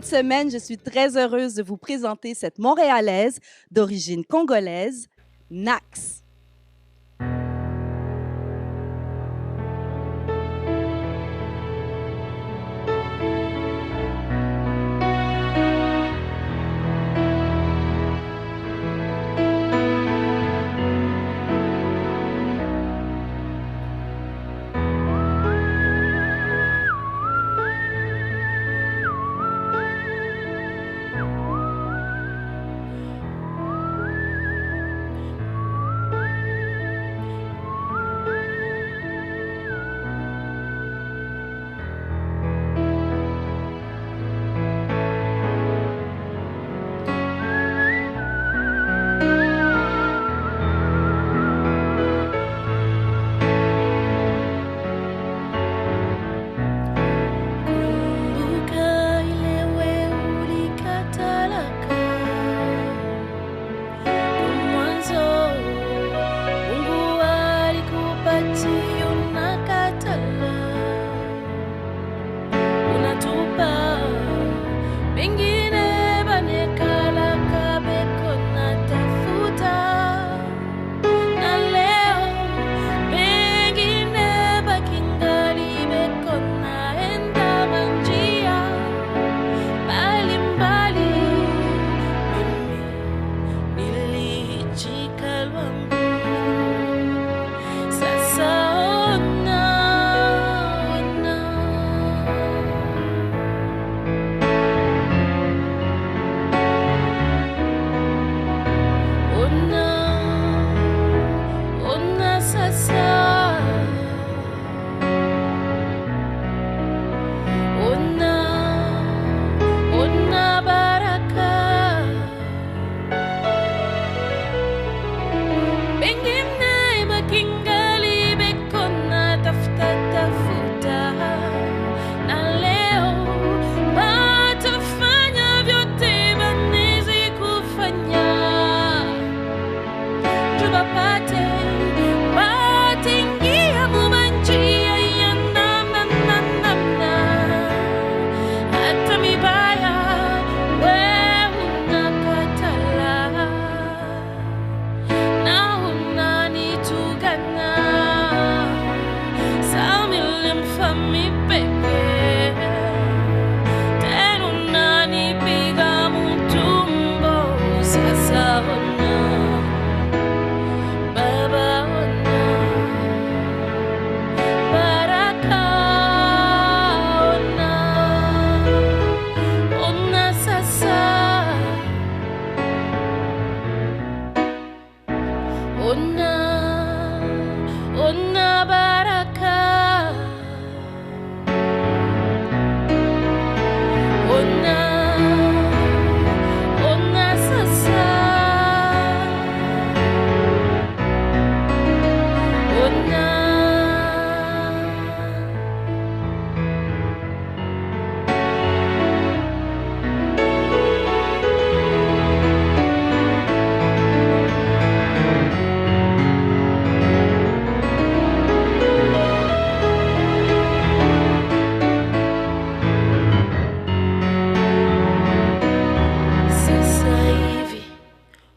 cette semaine, je suis très heureuse de vous présenter cette Montréalaise d'origine congolaise, Nax.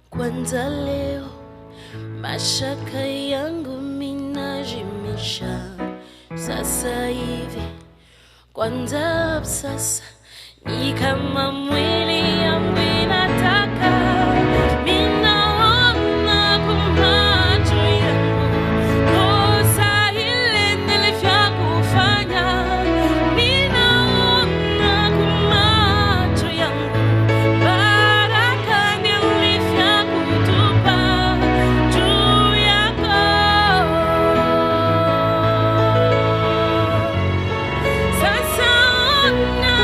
Kwanza leo mashaka yangu minajimisha sasa hivi, kwanza sasa ni kama mwili yangu inataka, ninaona kwa macho yangu kosa ile nilivyokufanya, ninaona kwa macho yangu baraka nilivyokutupa juu yako. Sasa ona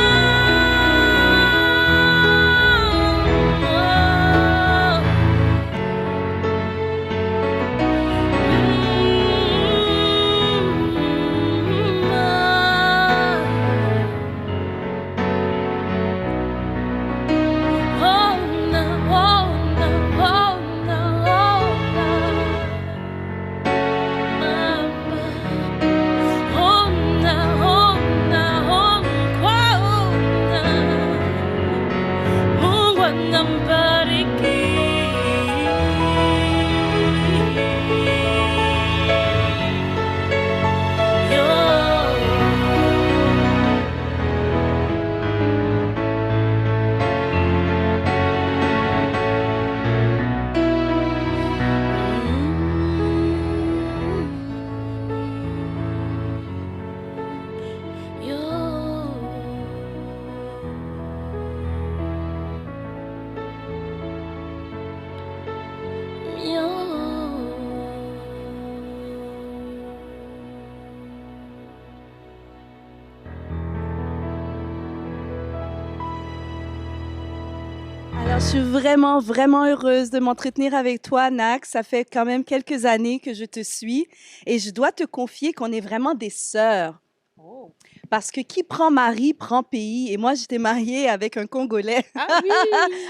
Alors, je suis vraiment, vraiment heureuse de m'entretenir avec toi, Nax. Ça fait quand même quelques années que je te suis et je dois te confier qu'on est vraiment des sœurs. Oh. Parce que qui prend mari prend pays. Et moi, j'étais mariée avec un Congolais. Ah oui,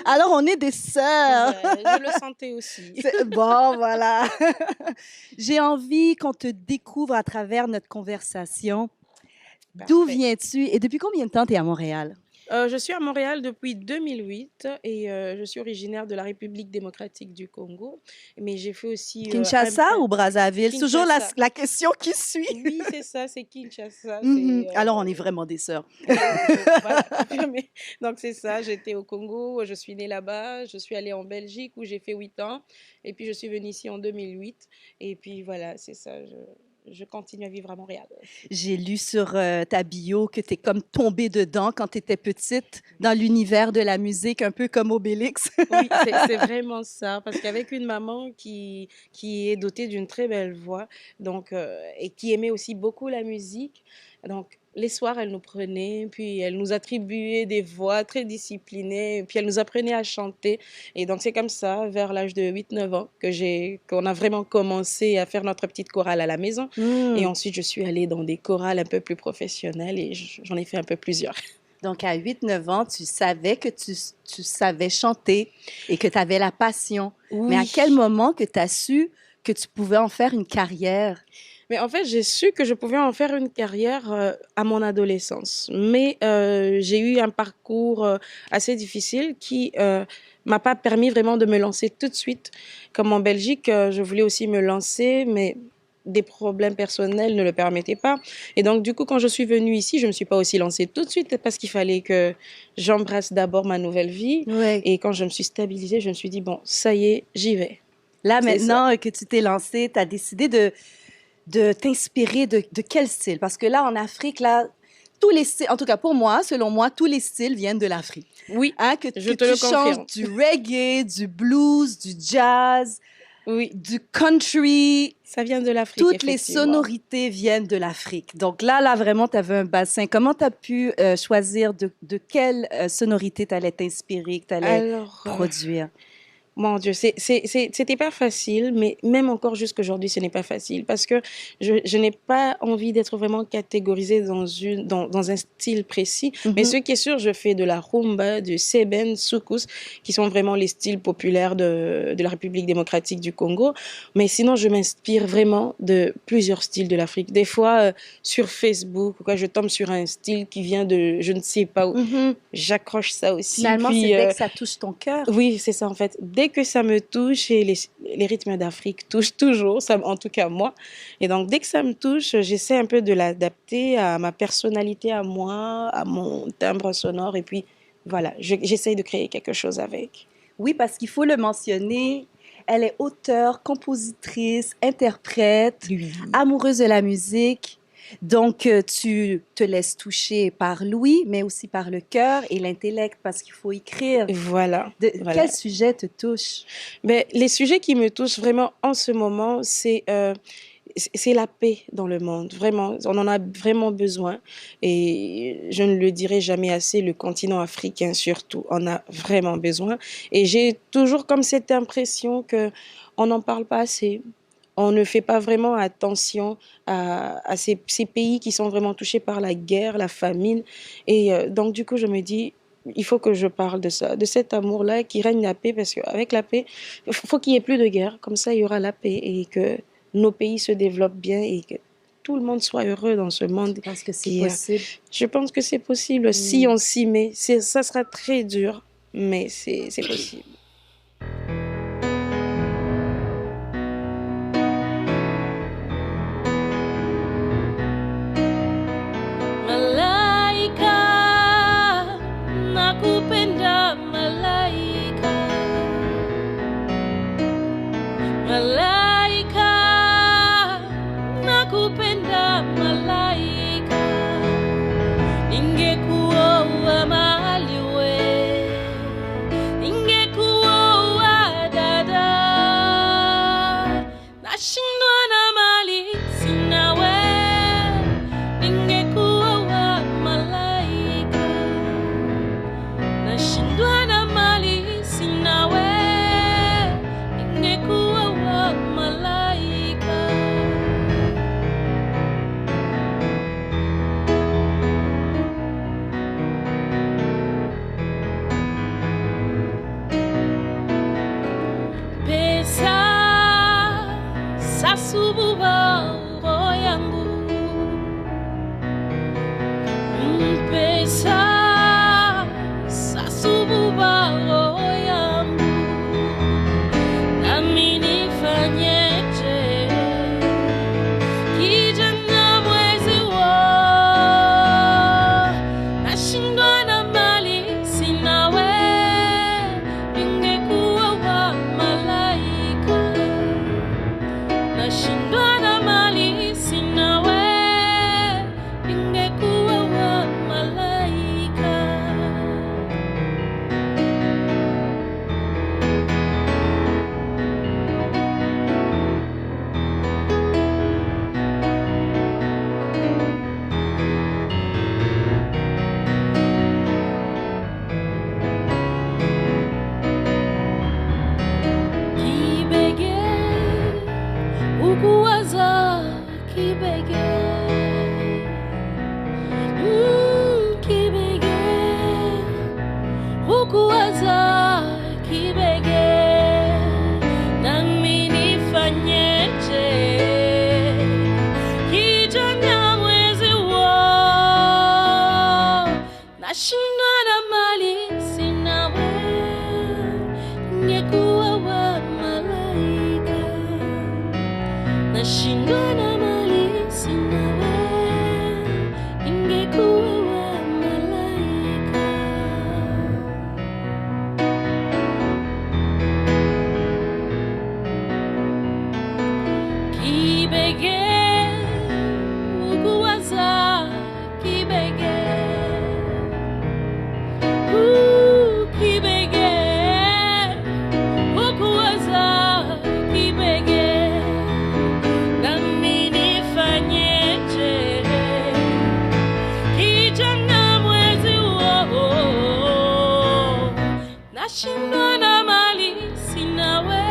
Alors, on est des sœurs. je le sentais aussi. Bon, voilà. J'ai envie qu'on te découvre à travers notre conversation. D'où Parfait. viens-tu et depuis combien de temps tu es à Montréal? Je suis à Montréal depuis 2008 et je suis originaire de la République démocratique du Congo. Mais j'ai fait aussi Kinshasa ou Brazzaville? C'est toujours Kinshasa. la question qui suit. Oui, c'est ça, c'est Kinshasa. Mhm. C'est, Alors, on est vraiment des sœurs. voilà, confirmé. Donc c'est ça, j'étais au Congo, je suis née là-bas, je suis allée en Belgique où j'ai fait 8 ans et puis je suis venue ici en 2008 et puis voilà, c'est ça, je continue à vivre à Montréal. J'ai lu sur ta bio que tu es comme tombée dedans quand tu étais petite dans l'univers de la musique, un peu comme Obélix. Oui, c'est vraiment ça, parce qu'avec une maman qui est dotée d'une très belle voix, donc, et qui aimait aussi beaucoup la musique, donc les soirs, elle nous prenait, puis elle nous attribuait des voix très disciplinées, puis elle nous apprenait à chanter. Et donc c'est comme ça, vers l'âge de 8 9 ans, qu'on a vraiment commencé à faire notre petite chorale à la maison. Et Hmm. ensuite, je suis allée dans des chorales un peu plus professionnelles et j'en ai fait un peu plusieurs. Donc, à 8 9 ans, tu savais que tu savais chanter et que tu avais la passion. Mais à Oui. quel moment que tu as su que tu pouvais en faire une carrière? Mais en fait, j'ai su que je pouvais en faire une carrière à mon adolescence. Mais j'ai eu un parcours assez difficile qui m'a pas permis vraiment de me lancer tout de suite. Comme en Belgique, je voulais aussi me lancer, mais des problèmes personnels ne le permettaient pas. Et donc, du coup, quand je suis venue ici, je me suis pas aussi lancée tout de suite parce qu'il fallait que j'embrasse d'abord ma nouvelle vie. Oui. Et quand je me suis stabilisée, je me suis dit, bon, ça y est, j'y vais. Là, C'est maintenant que tu t'es lancée, tu as décidé de t'inspirer de quel style? Parce que là, en Afrique, là, tous les styles, en tout cas pour moi, selon moi, tous les styles viennent de l'Afrique. Oui, Hein, que je que te tu le changes confirme. du reggae, du blues, du jazz, Oui, du country, ça vient de l'Afrique, toutes les effectivement. sonorités viennent de l'Afrique. Donc là, vraiment, tu avais un bassin. Comment tu as pu choisir de quelle sonorité tu allais t'inspirer, que tu allais Alors, produire? mon Dieu, c'était pas facile, mais même encore jusqu'aujourd'hui, ce n'est pas facile parce que je n'ai pas envie d'être vraiment catégorisée dans un style précis. Mais Mhm. ce qui est sûr, je fais de la rumba, du seben, soukous, qui sont vraiment les styles populaires de la République démocratique du Congo. Mais sinon, je m'inspire vraiment de plusieurs styles de l'Afrique. Des fois, sur Facebook, quoi, je tombe sur un style qui vient de je ne sais pas où. Mhm. J'accroche ça aussi. Finalement, Puis, c'est dès que ça touche ton cœur. oui, c'est ça en fait. Dès que ça me touche, et les rythmes d'Afrique touchent toujours, ça, en tout cas moi. Et donc dès que ça me touche, j'essaie un peu de l'adapter à ma personnalité, à moi, à mon timbre sonore. Et puis voilà, j'essaie de créer quelque chose avec. Oui, parce qu'il faut le mentionner, elle est auteure, compositrice, interprète, Lui. amoureuse de la musique. Donc, tu te laisses toucher par l'ouïe, mais aussi par le cœur et l'intellect, parce qu'il faut écrire. Voilà. Voilà. Quel sujet te touche? Mais les sujets qui me touchent vraiment en ce moment, c'est la paix dans le monde. Vraiment, on en a vraiment besoin. Et je ne le dirai jamais assez, le continent africain surtout en a vraiment besoin. Et j'ai toujours comme cette impression que on n'en parle pas assez. On ne fait pas vraiment attention à ces pays qui sont vraiment touchés par la guerre, la famine. Et donc, du coup, je me dis, il faut que je parle de ça, de cet amour-là qui règne la paix, parce qu'avec la paix, il faut qu'il n'y ait plus de guerre. Comme ça, il y aura la paix et que nos pays se développent bien et que tout le monde soit heureux dans ce monde. Je pense que c'est Et, possible. je pense que c'est possible si on s'y met. Ça sera très dur, mais c'est possible. Malaika, nakupenda malaika. Malaika, nakupenda malaika. Ningekuoa mahali we, ningekuoa sasububa roho yangu mpesa sasububa roho yangu nami nifanyeje kijana mwezi wo nashindwa na mali sinawe ningekuwa wa malaika nashindwa na mali sinawe ningekuwa wa malaika kibege ukuwaza kibege kibege ukuwaza kibege nami nifanyeje kijana mwezi wo nashindwa na mali sinawe ningekuwa wa malaika nashindwa na mali sinawe ningekuwa wa malaika kibege ukuwaza kibege kibege ukuwaza kibege nami nifanyeje kijana mwezi wo nashindwa na mali sinawe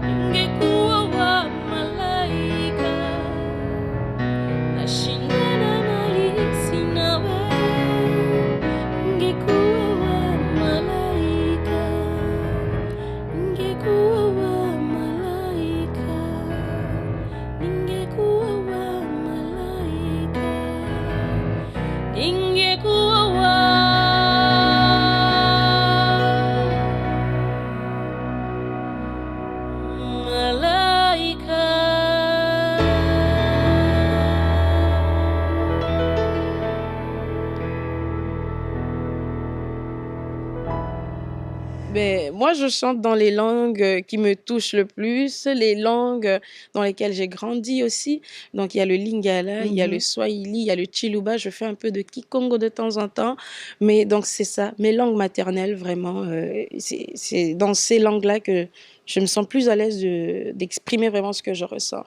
ningekuwa wa malaika nashindwa na mali sinawe ningekuwa wa malaika ningekuwa wa malaika ningekuwa wa malaika ningekuwa wa malaika. Ben, moi, je chante dans les langues qui me touchent le plus, les langues dans lesquelles j'ai grandi aussi. Donc, il y a le Lingala, il y a le Swahili, il y a le Chiluba. Je fais un peu de Kikongo de temps en temps. Mais donc, c'est ça, mes langues maternelles, vraiment. C'est dans ces langues-là que je me sens plus à l'aise d'exprimer vraiment ce que je ressens.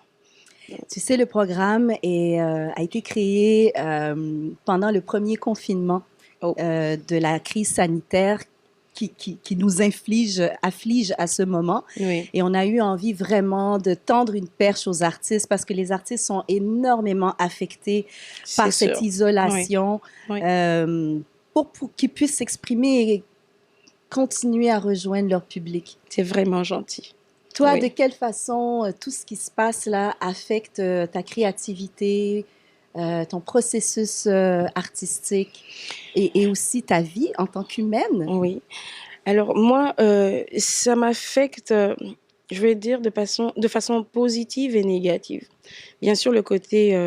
Tu sais, le programme a été créé pendant le premier confinement Oh. De la crise sanitaire qui nous afflige à ce moment. Oui, Et on a eu envie vraiment de tendre une perche aux artistes parce que les artistes sont énormément affectés par c'est cette sûr. isolation Oui. pour qu'ils puissent s'exprimer et continuer à rejoindre leur public. C'est vraiment gentil. Toi, Oui. de quelle façon tout ce qui se passe là affecte ta créativité, ton processus artistique et aussi ta vie en tant qu'humaine? Oui. Alors moi, ça m'affecte, je vais dire, de façon positive et négative. Bien sûr, le côté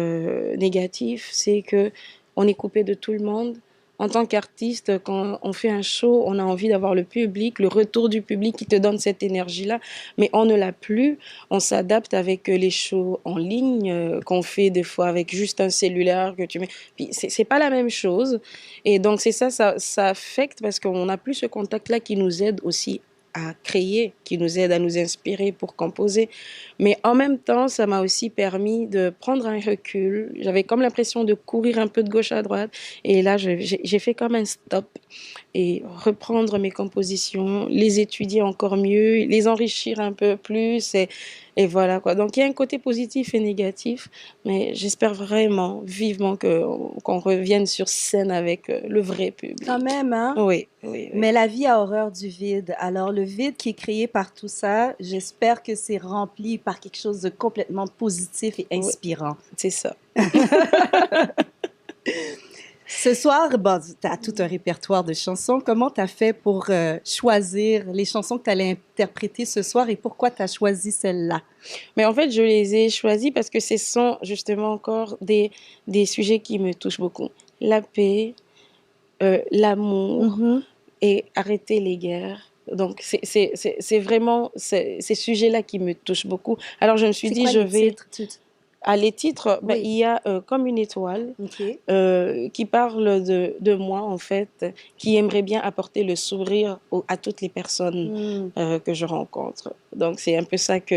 négatif, c'est que on est coupé de tout le monde. En tant qu'artiste, quand on fait un show, on a envie d'avoir le public, le retour du public qui te donne cette énergie-là, mais on ne l'a plus. On s'adapte avec les shows en ligne qu'on fait des fois avec juste un cellulaire que tu mets. Puis c'est pas la même chose. Et donc c'est ça affecte parce qu'on n'a plus ce contact-là qui nous aide aussi à créer, qui nous aide à nous inspirer pour composer. Mais en même temps, ça m'a aussi permis de prendre un recul. J'avais comme l'impression de courir un peu de gauche à droite. Et là, j'ai fait comme un stop. et reprendre mes compositions, les étudier encore mieux, les enrichir un peu plus et voilà quoi. Donc il y a un côté positif et négatif, mais j'espère vraiment, vivement qu'on revienne sur scène avec le vrai public. Quand même, hein? Oui, oui, oui. Mais la vie a horreur du vide. Alors, le vide qui est créé par tout ça, j'espère que c'est rempli par quelque chose de complètement positif et Oui, inspirant. c'est ça. Ce soir, bon, tu as tout un répertoire de chansons. Comment tu as fait pour choisir les chansons que tu allais interpréter ce soir et pourquoi tu as choisi celle-là? Mais en fait, je les ai choisis parce que ce sont justement encore des sujets qui me touchent beaucoup. La paix, l'amour Mhm. et arrêter les guerres. Donc, c'est vraiment ces sujets-là qui me touchent beaucoup. Alors, je me suis C'est dit, quoi je les vais... titres? Les titres, ben, Oui. il y a Comme une étoile OK. qui parle de moi, en fait, qui aimerait bien apporter le sourire à toutes les personnes Hmm. que je rencontre. Donc, c'est un peu ça que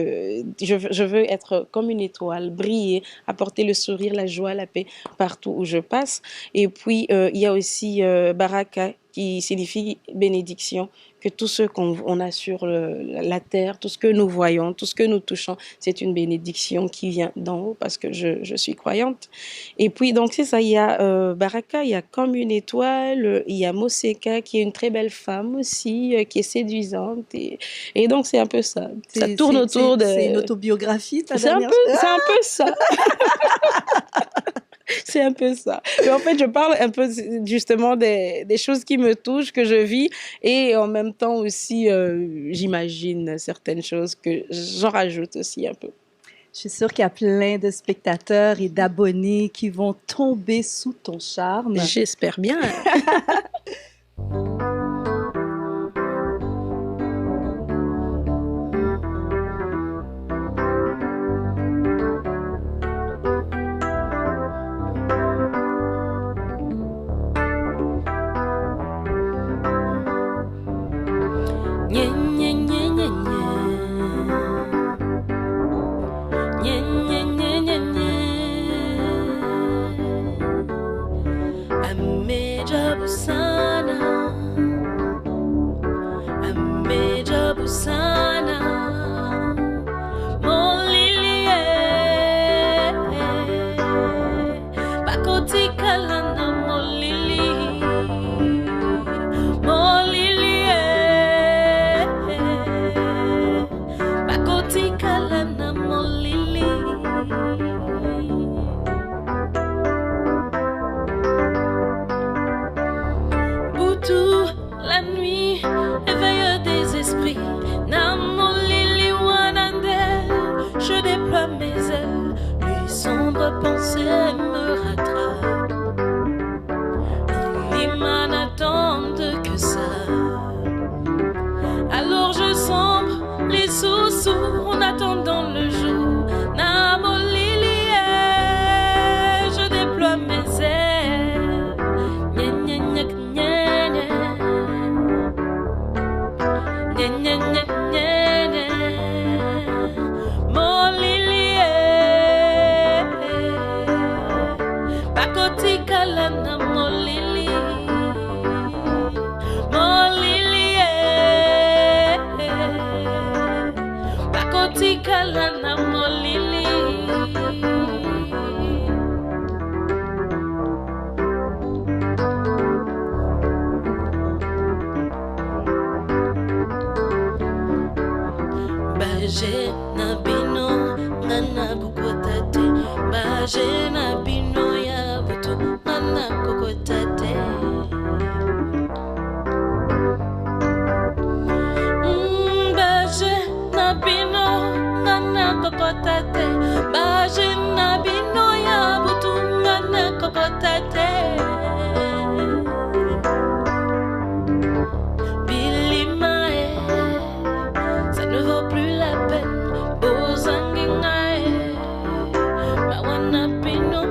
je veux être comme une étoile, briller, apporter le sourire, la joie, la paix partout où je passe. Et puis, il y a aussi Baraka, qui signifie bénédiction, que tout ce qu'on a sur la terre, tout ce que nous voyons, tout ce que nous touchons, c'est une bénédiction qui vient d'en haut parce que je suis croyante. Et puis, donc, c'est ça, il y a Baraka, il y a Comme une étoile, il y a Moseka, qui est une très belle femme aussi, qui est séduisante. Et donc, c'est un peu ça. Ça tourne autour C'est une de... autobiographie, ta C'est un dernière? peu, c'est un peu ça. C'est un peu ça. Mais en fait, je parle un peu justement des choses qui me touchent, que je vis, et en même temps aussi, j'imagine certaines choses que j'en rajoute aussi un peu. Je suis sûre qu'il y a plein de spectateurs et d'abonnés qui vont tomber sous ton charme. J'espère bien. Nye, nye, nye, nye, nye. Nye, nye, nye, nye, nye. Amejabu sana, amejabu sana. Molilie, bakoti kalana molili. Molilie, bakoti kalana molili. Boutou, la nuit, éveille des esprits. Namolili wanande, je déploie mes ailes. Les sombres pensées me rattrapent. Les mains n'attendent que ça. Alors je sombre les sous-sous en attendant le jour. Namolili, je déploie mes ailes. Gna, gna, gna, gna, gna. Gna, gna, gna, gna, gna. Molili, bakoti kalana molili. Molili, bakoti kalana molili. Baje na bino ngana kukotate. Baje na bino ya butu ngana kukotate. Baje na bino ngana kukotate. Baje na bino ya butu ngana kukotate. Bilimae, ça ne vaut plus la peine. Bozangingae, mawana pino.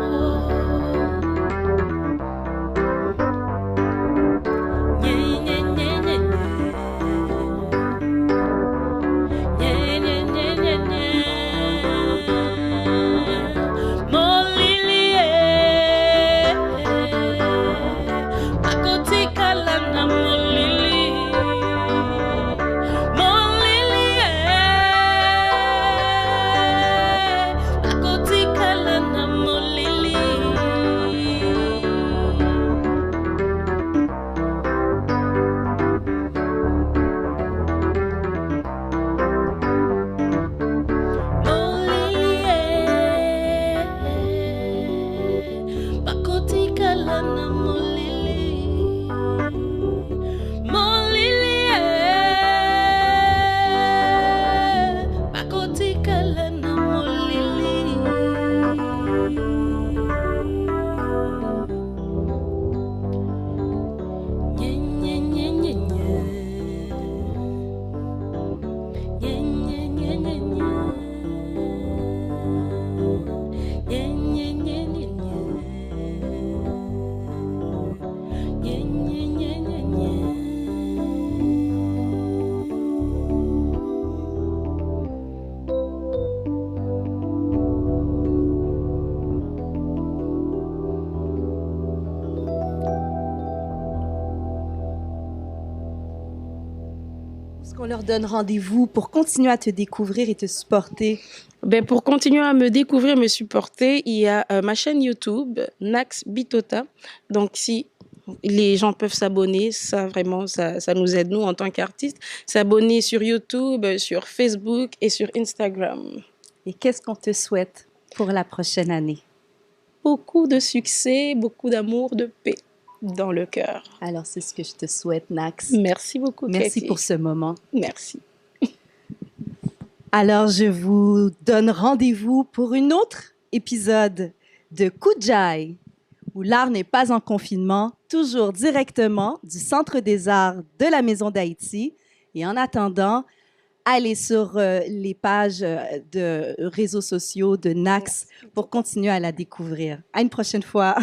qu'on leur donne rendez-vous pour continuer à te découvrir et te supporter? Ben, pour continuer à me découvrir, me supporter, il y a ma chaîne YouTube, Nax Bitota. Donc, si les gens peuvent s'abonner, ça vraiment, ça nous aide, nous, en tant qu'artistes. S'abonner sur YouTube, sur Facebook et sur Instagram. Et qu'est-ce qu'on te souhaite pour la prochaine année? Beaucoup de succès, beaucoup d'amour, de paix dans le cœur. Alors, c'est ce que je te souhaite, Nax. Merci beaucoup, Merci Cathy. pour ce moment. Merci. Alors, je vous donne rendez-vous pour un autre épisode de Kujai, où l'art n'est pas en confinement, toujours directement du Centre des arts de la Maison d'Haïti. Et en attendant, allez sur les pages de réseaux sociaux de Nax pour continuer à la découvrir. À une prochaine fois.